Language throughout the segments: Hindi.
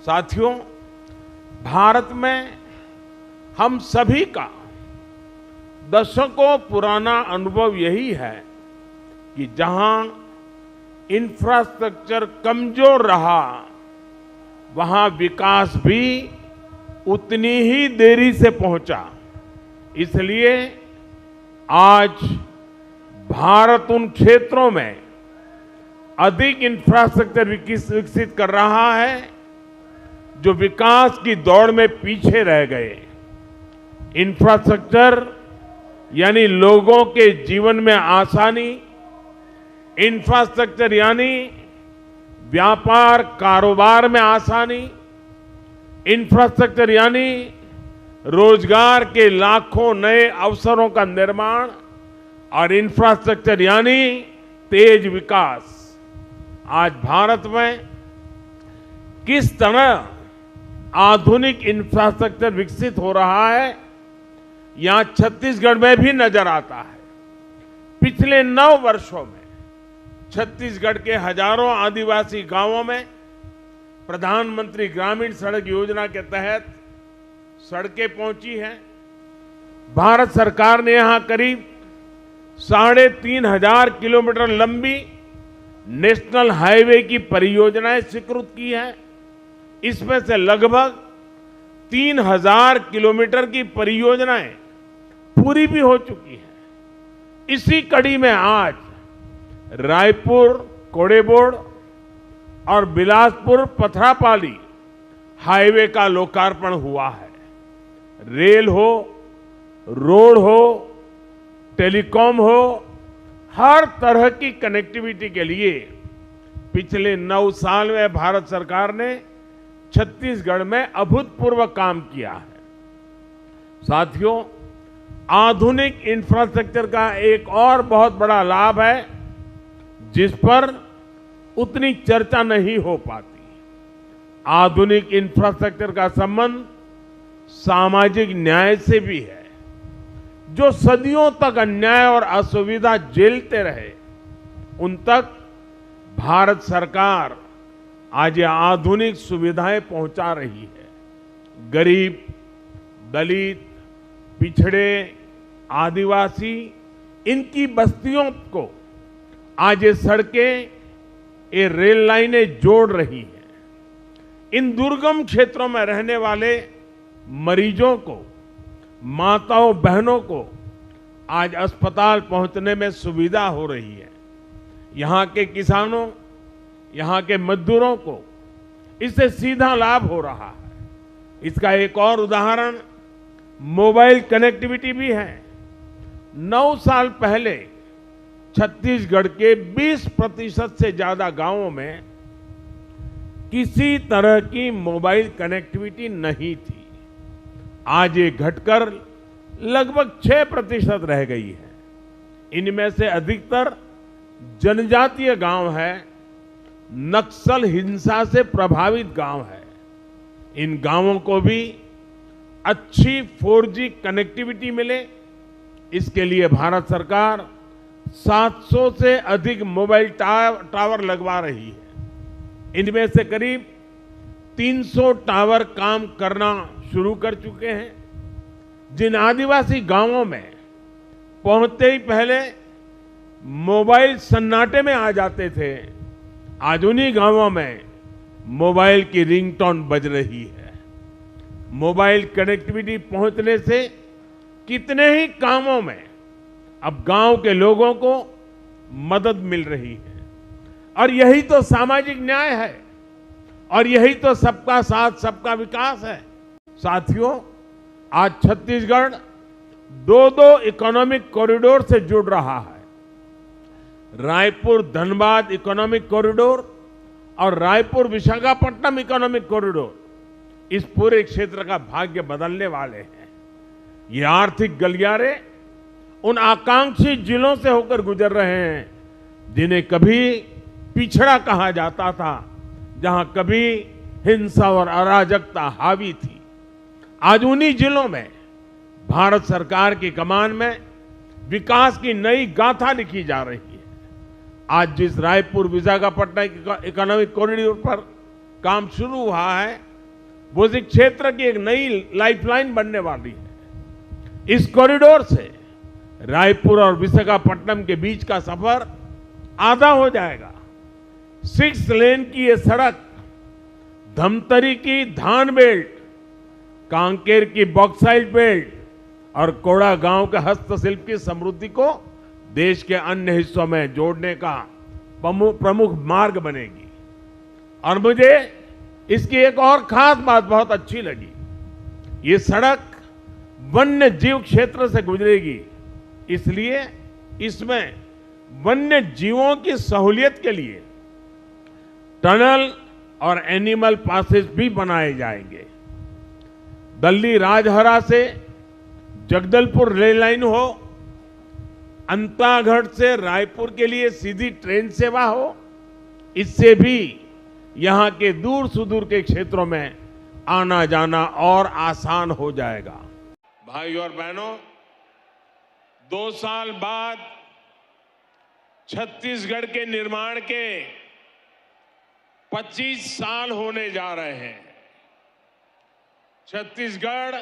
साथियों, भारत में हम सभी का दशकों पुराना अनुभव यही है कि जहां इंफ्रास्ट्रक्चर कमजोर रहा, वहां विकास भी उतनी ही देरी से पहुंचा। इसलिए आज भारत उन क्षेत्रों में अधिक इंफ्रास्ट्रक्चर विकसित कर रहा है जो विकास की दौड़ में पीछे रह गए। इंफ्रास्ट्रक्चर यानी लोगों के जीवन में आसानी, इंफ्रास्ट्रक्चर यानी व्यापार कारोबार में आसानी, इंफ्रास्ट्रक्चर यानी रोजगार के लाखों नए अवसरों का निर्माण और इंफ्रास्ट्रक्चर यानी तेज विकास। आज भारत में किस तरह आधुनिक इंफ्रास्ट्रक्चर विकसित हो रहा है, यहां छत्तीसगढ़ में भी नजर आता है। पिछले 9 वर्षों में छत्तीसगढ़ के हजारों आदिवासी गांवों में प्रधानमंत्री ग्रामीण सड़क योजना के तहत सड़कें पहुंची हैं। भारत सरकार ने यहां करीब 3,500 किलोमीटर लंबी नेशनल हाईवे की परियोजनाएं स्वीकृत की है। इसमें से लगभग 3,000 किलोमीटर की परियोजनाएं पूरी भी हो चुकी हैं। इसी कड़ी में आज रायपुर कोड़ेबोड़ और बिलासपुर पथरापाली हाईवे का लोकार्पण हुआ है। रेल हो, रोड हो, टेलीकॉम हो, हर तरह की कनेक्टिविटी के लिए पिछले 9 साल में भारत सरकार ने छत्तीसगढ़ में अभूतपूर्व काम किया है। साथियों, आधुनिक इंफ्रास्ट्रक्चर का एक और बहुत बड़ा लाभ है जिस पर उतनी चर्चा नहीं हो पाती। आधुनिक इंफ्रास्ट्रक्चर का संबंध सामाजिक न्याय से भी है। जो सदियों तक अन्याय और असुविधा झेलते रहे, उन तक भारत सरकार आज ये आधुनिक सुविधाएं पहुंचा रही है। गरीब, दलित, पिछड़े, आदिवासी, इनकी बस्तियों को आज ये सड़कें, ये रेल लाइनें जोड़ रही हैं। इन दुर्गम क्षेत्रों में रहने वाले मरीजों को, माताओं बहनों को आज अस्पताल पहुंचने में सुविधा हो रही है। यहां के किसानों, यहां के मजदूरों को इससे सीधा लाभ हो रहा है। इसका एक और उदाहरण मोबाइल कनेक्टिविटी भी है। 9 साल पहले छत्तीसगढ़ के 20% से ज्यादा गांवों में किसी तरह की मोबाइल कनेक्टिविटी नहीं थी। आज ये घटकर लगभग 6% रह गई है। इनमें से अधिकतर जनजातीय गांव है, नक्सल हिंसा से प्रभावित गांव है। इन गांवों को भी अच्छी 4G कनेक्टिविटी मिले, इसके लिए भारत सरकार 700 से अधिक मोबाइल टावर लगवा रही है। इनमें से करीब 300 टावर काम करना शुरू कर चुके हैं। जिन आदिवासी गांवों में पहुंचते ही पहले मोबाइल सन्नाटे में आ जाते थे, आज उन्हीं गांवों में मोबाइल की रिंगटोन बज रही है। मोबाइल कनेक्टिविटी पहुंचने से कितने ही कामों में अब गांव के लोगों को मदद मिल रही है। और यही तो सामाजिक न्याय है, और यही तो सबका साथ सबका विकास है। साथियों, आज छत्तीसगढ़ 2 इकोनॉमिक कॉरिडोर से जुड़ रहा है। रायपुर धनबाद इकोनॉमिक कॉरिडोर और रायपुर विशाखापट्टनम इकोनॉमिक कॉरिडोर इस पूरे क्षेत्र का भाग्य बदलने वाले हैं। ये आर्थिक गलियारे उन आकांक्षी जिलों से होकर गुजर रहे हैं जिन्हें कभी पिछड़ा कहा जाता था, जहां कभी हिंसा और अराजकता हावी थी। आज उन्हीं जिलों में भारत सरकार की कमान में विकास की नई गाथा लिखी जा रही है। आज जिस रायपुर विशाखापट्टनम इकोनॉमिक कॉरिडोर पर काम शुरू हुआ है, वो इस क्षेत्र की एक नई लाइफलाइन बनने वाली है। इस कॉरिडोर से रायपुर और विशाखापट्टनम के बीच का सफर आधा हो जाएगा। 6 लेन की ये सड़क धमतरी की धान बेल्ट, कांकेर की बॉक्साइट बेल्ट और कोड़ा गांव के हस्तशिल्प की समृद्धि को देश के अन्य हिस्सों में जोड़ने का प्रमुख मार्ग बनेगी। और मुझे इसकी एक और खास बात बहुत अच्छी लगी। ये सड़क वन्य जीव क्षेत्र से गुजरेगी, इसलिए इसमें वन्य जीवों की सहूलियत के लिए टनल और एनिमल पासेस भी बनाए जाएंगे। दिल्ली राजहरा से जगदलपुर रेल लाइन हो, अंतागढ़ से रायपुर के लिए सीधी ट्रेन सेवा हो, इससे भी यहां के दूर सुदूर के क्षेत्रों में आना जाना और आसान हो जाएगा। भाइयों और बहनों, 2 साल बाद छत्तीसगढ़ के निर्माण के 25 साल होने जा रहे हैं। छत्तीसगढ़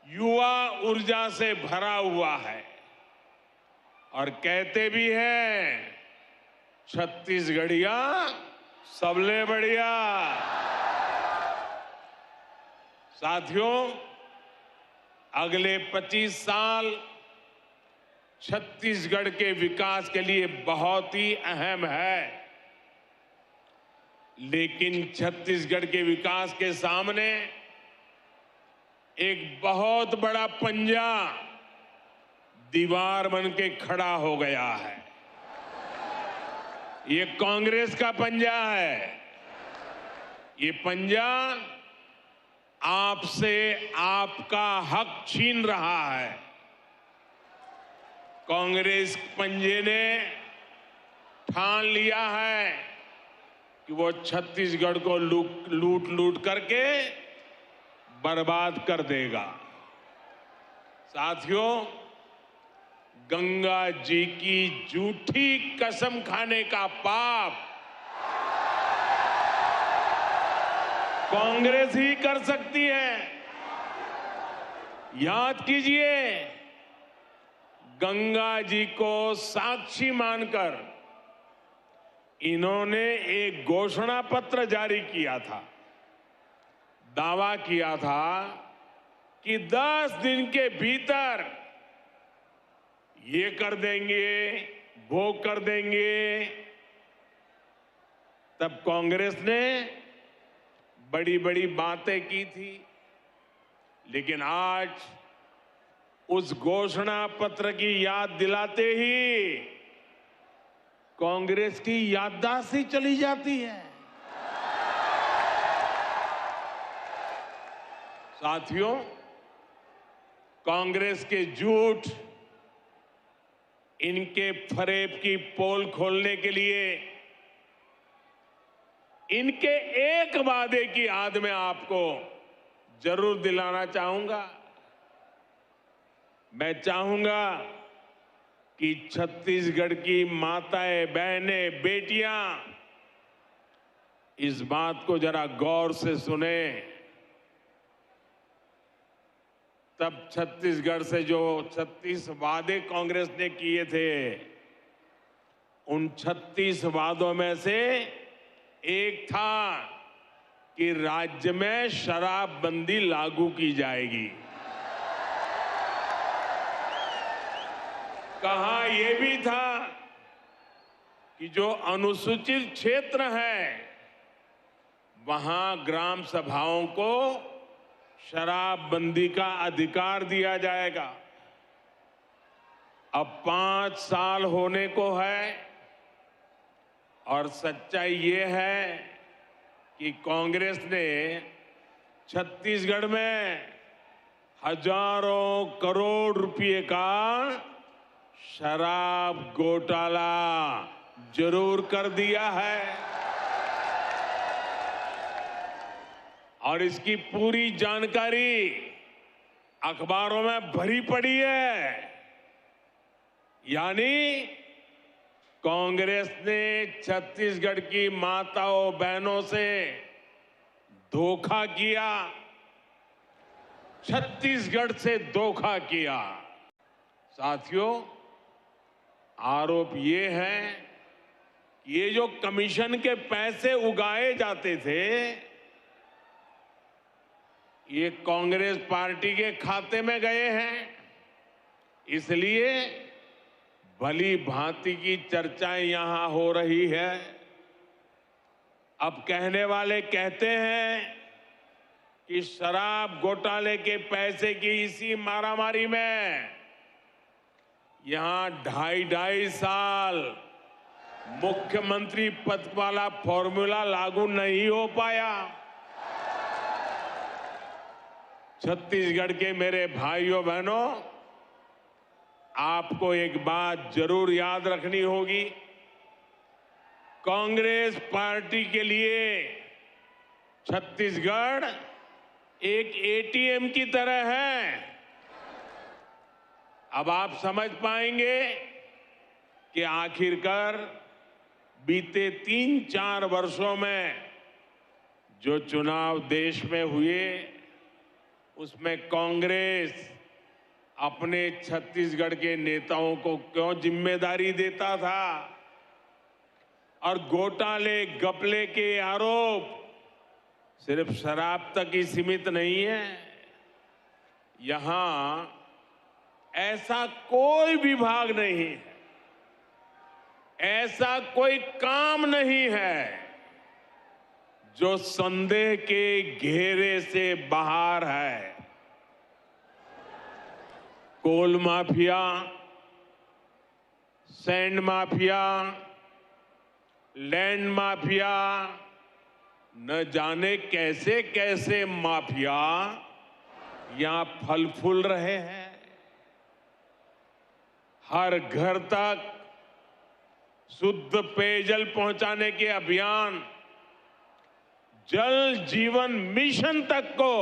युवा ऊर्जा से भरा हुआ है और कहते भी हैं, छत्तीसगढ़िया सबले बढ़िया। साथियों, अगले 25 साल छत्तीसगढ़ के विकास के लिए बहुत ही अहम है, लेकिन छत्तीसगढ़ के विकास के सामने एक बहुत बड़ा पंजा दीवार बन के खड़ा हो गया है। ये कांग्रेस का पंजा है। ये पंजा आपसे आपका हक छीन रहा है। कांग्रेस पंजे ने ठान लिया है कि वो छत्तीसगढ़ को लूट लूट करके बर्बाद कर देगा। साथियों, गंगा जी की झूठी कसम खाने का पाप कांग्रेस ही कर सकती है। याद कीजिए, गंगा जी को साक्षी मानकर इन्होंने एक घोषणा पत्र जारी किया था। दावा किया था कि 10 दिन के भीतर ये कर देंगे, वो कर देंगे। तब कांग्रेस ने बड़ी बड़ी बातें की थी, लेकिन आज उस घोषणा पत्र की याद दिलाते ही कांग्रेस की याददाश्त ही चली जाती है। साथियों, कांग्रेस के झूठ, इनके फरेब की पोल खोलने के लिए इनके एक वादे की याद में आपको जरूर दिलाना चाहूंगा। मैं चाहूंगा कि छत्तीसगढ़ की माताएं, बहनें, बेटियां इस बात को जरा गौर से सुने। तब छत्तीसगढ़ से जो 36 वादे कांग्रेस ने किए थे, उन 36 वादों में से एक था कि राज्य में शराबबंदी लागू की जाएगी। कहा यह भी था कि जो अनुसूचित क्षेत्र है, वहां ग्राम सभाओं को शराबबंदी का अधिकार दिया जाएगा। अब 5 साल होने को है और सच्चाई ये है कि कांग्रेस ने छत्तीसगढ़ में हजारों करोड़ रुपए का शराब घोटाला जरूर कर दिया है और इसकी पूरी जानकारी अखबारों में भरी पड़ी है। यानी कांग्रेस ने छत्तीसगढ़ की माताओं, बहनों से धोखा किया, छत्तीसगढ़ से धोखा किया। साथियों, आरोप ये है कि ये जो कमीशन के पैसे उगाए जाते थे, ये कांग्रेस पार्टी के खाते में गए हैं। इसलिए भली भांति की चर्चाएं यहां हो रही है। अब कहने वाले कहते हैं कि शराब घोटाले के पैसे की इसी मारामारी में यहां 2.5 साल मुख्यमंत्री पद वाला फॉर्मूला लागू नहीं हो पाया। छत्तीसगढ़ के मेरे भाइयों बहनों, आपको एक बात जरूर याद रखनी होगी। कांग्रेस पार्टी के लिए छत्तीसगढ़ एक एटीएम की तरह है। अब आप समझ पाएंगे कि आखिरकार बीते 3-4 वर्षों में जो चुनाव देश में हुए, उसमें कांग्रेस अपने छत्तीसगढ़ के नेताओं को क्यों जिम्मेदारी देता था, और घोटाले घपले के आरोप सिर्फ शराब तक ही सीमित नहीं है। यहां ऐसा कोई विभाग नहीं है, ऐसा कोई काम नहीं है जो संदेह के घेरे से बाहर है। Coal mafia, sand mafia, land mafia, न जाने कैसे कैसे माफिया यहां फल फूल रहे हैं। हर घर तक शुद्ध पेयजल पहुंचाने के अभियान, जल जीवन मिशन तक को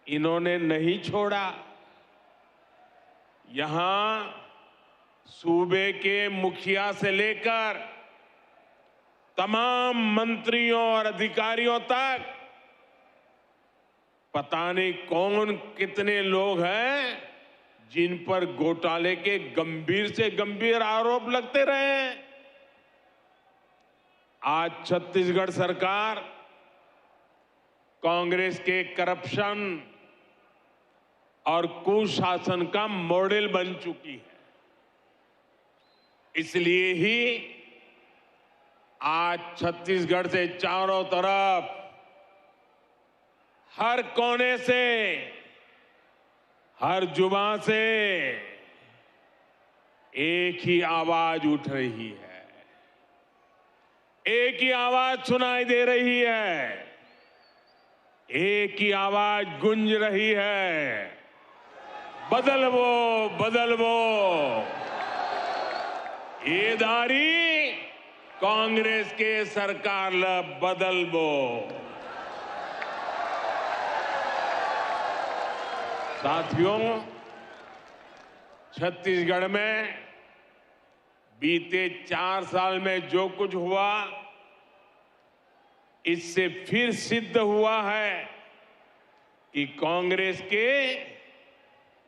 इन्होंने नहीं छोड़ा। यहां सूबे के मुखिया से लेकर तमाम मंत्रियों और अधिकारियों तक पता नहीं कौन कितने लोग हैं जिन पर घोटाले के गंभीर से गंभीर आरोप लगते रहे। आज छत्तीसगढ़ सरकार कांग्रेस के करप्शन और कुशासन का मॉडल बन चुकी है। इसलिए ही आज छत्तीसगढ़ से चारों तरफ, हर कोने से, हर जुबान से एक ही आवाज उठ रही है, एक ही आवाज सुनाई दे रही है, एक ही आवाज गूंज रही है, बदलवो बदलवो। ये दारी कांग्रेस के सरकार ला बदलवो। साथियों, छत्तीसगढ़ में बीते 4 साल में जो कुछ हुआ, इससे फिर सिद्ध हुआ है कि कांग्रेस के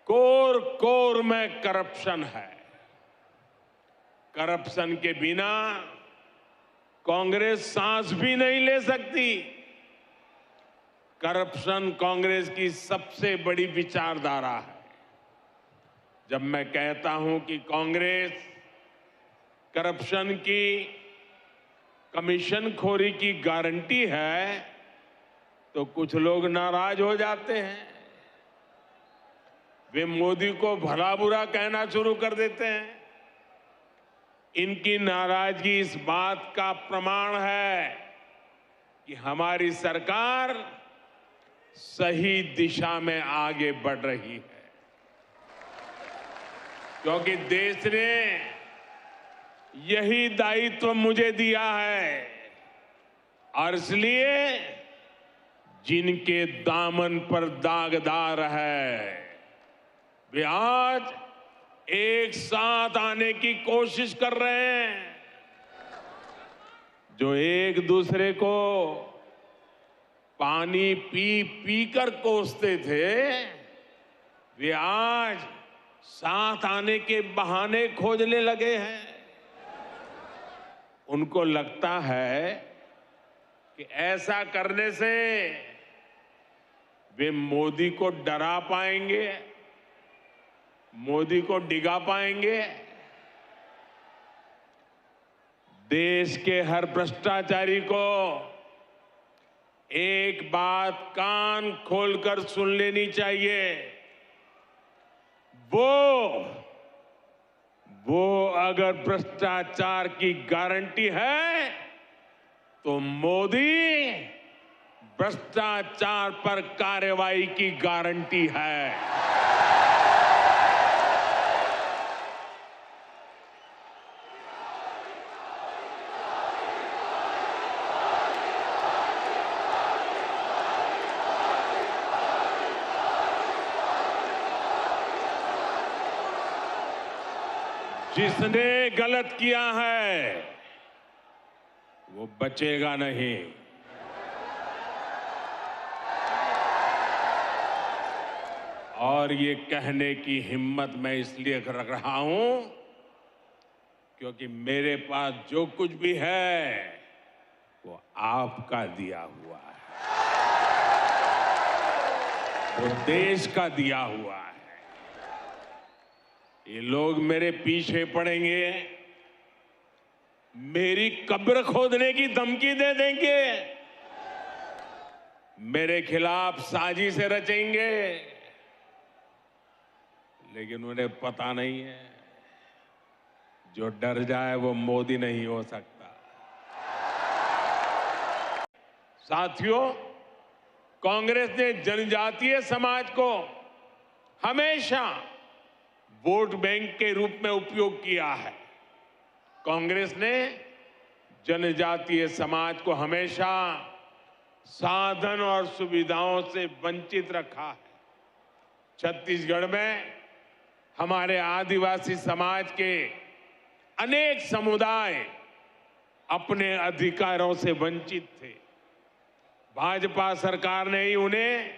कोर कोर में करप्शन है। करप्शन के बिना कांग्रेस सांस भी नहीं ले सकती। करप्शन कांग्रेस की सबसे बड़ी विचारधारा है। जब मैं कहता हूं कि कांग्रेस करप्शन की, कमीशन खोरी की गारंटी है, तो कुछ लोग नाराज हो जाते हैं। वे मोदी को भला बुरा कहना शुरू कर देते हैं। इनकी नाराजगी इस बात का प्रमाण है कि हमारी सरकार सही दिशा में आगे बढ़ रही है, क्योंकि देश ने यही दायित्व मुझे दिया है। और इसलिए जिनके दामन पर दागदार है, वे आज एक साथ आने की कोशिश कर रहे हैं। जो एक दूसरे को पानी पी पी कर कोसते थे, वे आज साथ आने के बहाने खोजने लगे हैं। उनको लगता है कि ऐसा करने से वे मोदी को डरा पाएंगे, मोदी को डिगा पाएंगे। देश के हर भ्रष्टाचारी को एक बात कान खोलकर सुन लेनी चाहिए। वो अगर भ्रष्टाचार की गारंटी है तो मोदी भ्रष्टाचार पर कार्रवाई की गारंटी है। जिसने गलत किया है वो बचेगा नहीं। और ये कहने की हिम्मत मैं इसलिए रख रहा हूं क्योंकि मेरे पास जो कुछ भी है वो आपका दिया हुआ है, वो देश का दिया हुआ है। ये लोग मेरे पीछे पड़ेंगे, मेरी कब्र खोदने की धमकी दे देंगे, मेरे खिलाफ साजिश रचेंगे, लेकिन उन्हें पता नहीं है जो डर जाए वो मोदी नहीं हो सकता। साथियों, कांग्रेस ने जनजातीय समाज को हमेशा वोट बैंक के रूप में उपयोग किया है। कांग्रेस ने जनजातीय समाज को हमेशा साधन और सुविधाओं से वंचित रखा है। छत्तीसगढ़ में हमारे आदिवासी समाज के अनेक समुदाय अपने अधिकारों से वंचित थे। भाजपा सरकार ने ही उन्हें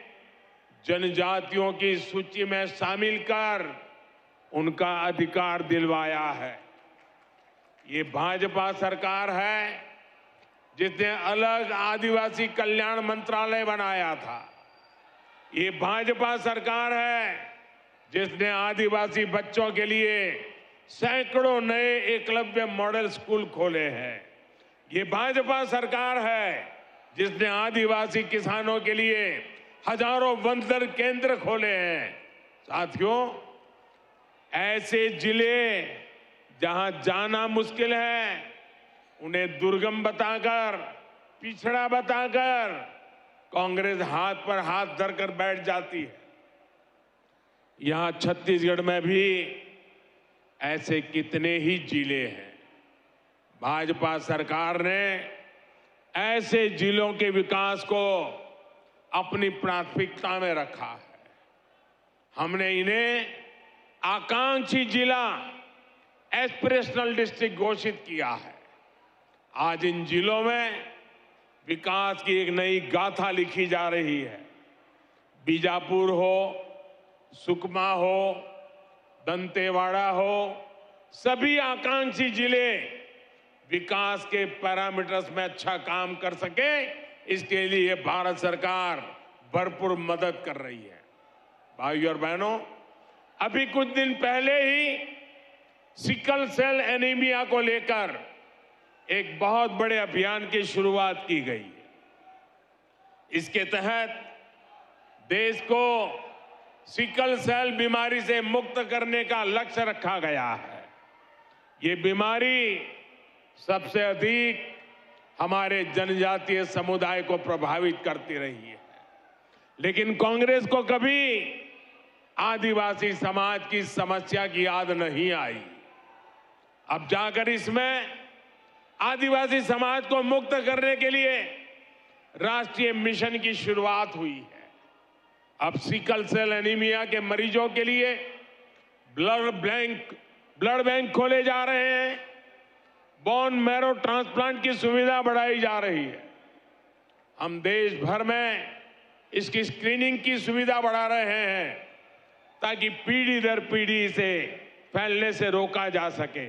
जनजातियों की सूची में शामिल कर उनका अधिकार दिलवाया है। ये भाजपा सरकार है जिसने अलग आदिवासी कल्याण मंत्रालय बनाया था। ये भाजपा सरकार है जिसने आदिवासी बच्चों के लिए सैकड़ों नए एकलव्य मॉडल स्कूल खोले हैं। ये भाजपा सरकार है जिसने आदिवासी किसानों के लिए हजारों वंदन केंद्र खोले हैं। साथियों, ऐसे जिले जहां जाना मुश्किल है उन्हें दुर्गम बताकर, पिछड़ा बताकर कांग्रेस हाथ पर हाथ धरकर बैठ जाती है। यहां छत्तीसगढ़ में भी ऐसे कितने ही जिले हैं। भाजपा सरकार ने ऐसे जिलों के विकास को अपनी प्राथमिकता में रखा है। हमने इन्हें आकांक्षी जिला, एस्पिरेशनल डिस्ट्रिक्ट घोषित किया है। आज इन जिलों में विकास की एक नई गाथा लिखी जा रही है। बीजापुर हो, सुकमा हो, दंतेवाड़ा हो, सभी आकांक्षी जिले विकास के पैरामीटर्स में अच्छा काम कर सके, इसके लिए भारत सरकार भरपूर मदद कर रही है। भाइयों और बहनों, अभी कुछ दिन पहले ही सिकल सेल एनीमिया को लेकर एक बहुत बड़े अभियान की शुरुआत की गई है। इसके तहत देश को सिकल सेल बीमारी से मुक्त करने का लक्ष्य रखा गया है। ये बीमारी सबसे अधिक हमारे जनजातीय समुदाय को प्रभावित करती रही है, लेकिन कांग्रेस को कभी आदिवासी समाज की समस्या की याद नहीं आई। अब जाकर इसमें आदिवासी समाज को मुक्त करने के लिए राष्ट्रीय मिशन की शुरुआत हुई है। अब सिकल सेल एनीमिया के मरीजों के लिए ब्लड बैंक खोले जा रहे हैं। बोन मैरो ट्रांसप्लांट की सुविधा बढ़ाई जा रही है। हम देश भर में इसकी स्क्रीनिंग की सुविधा बढ़ा रहे हैं ताकि पीढ़ी दर पीढ़ी इसे फैलने से रोका जा सके।